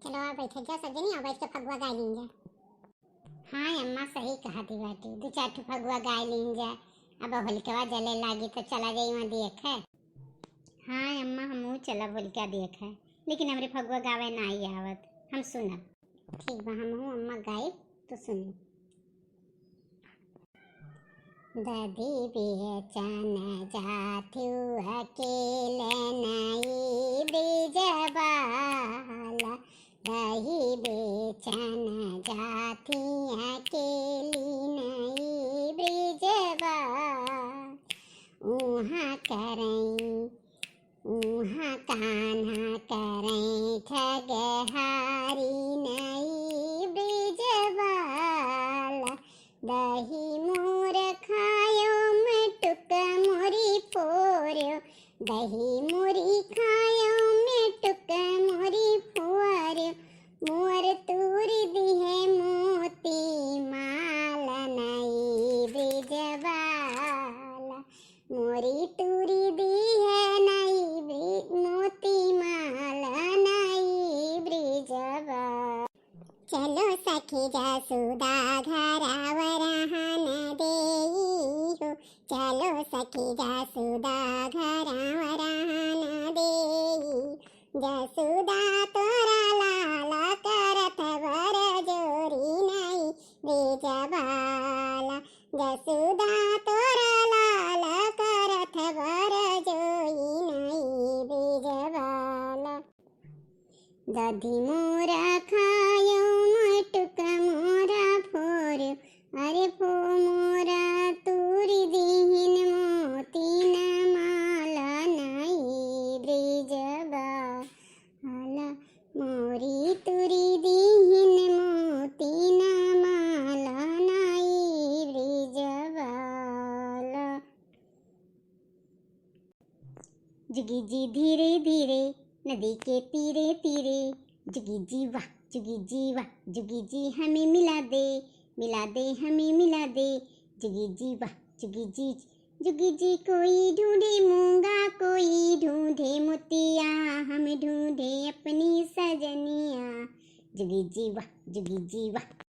चलो और बैठ जा सजनी और बैठ के फगुआ गा लीन जा। हाँ अम्मा सही कहा थी बाटी, दो चार ठो फगुआ गा लीन जा। अब होलिका जले लागी तो चला जाई वहाँ देख है। हाँ अम्मा हमहू चला होलिका देख है, लेकिन हमरे फगुआ गावे ना ही आवत, हम सुनब। ठीक बा हमहू अम्मा गाई तो सुन। दधी बेचन जाथू अकेले नहीं ब्रिजबाला, दही बेचन जाथी अकेली नहीं ब्रिजबाला। उहाँ करई उहाँ कान्हा करई ठगहारी नहीं ब्रिजबाला, दही मोर खायो मेटुक मोरी फोर्यो, दही मोरी खायो मेटुक मोरी फोर्यो। मोर तूरी दिहे मोती माला नहीं ब्रिजबाला, मोरी तूरी दिहे नहीं मोती माला नहीं ब्रिजबाला। चलो सखी जसुदा घरावर हन देई हो, चलो सखी जसुदा घरावर हन देई। जसुदा तोरा लाला करत वर जोरी नहीं ब्रिजबाला, जसुदा तोरा लाला करत वर जोई नहीं ब्रिजबाला। दधी मोरा खायो मटुक मोरा फोर्यो, अरे फो मोरा तूरी दीहिन मोती न माला नहीं ब्रिजबाला, मोरी तूरी दीहिन मोती न माला नहीं ब्रिजबाला। जुगी जी धीरे धीरे नदी के तीरे तीरे, जुगी जी वाह जुगी जी वाह, जुगी जी हमें मिला दे हमें मिला दे। जुगी जी वाह जुगी जी कोई ढूंढे मूंगा कोई ढूंढे मोतिया, हम ढूंढे अपनी सजनिया। जुगी जी वाह जुगी जी वाह।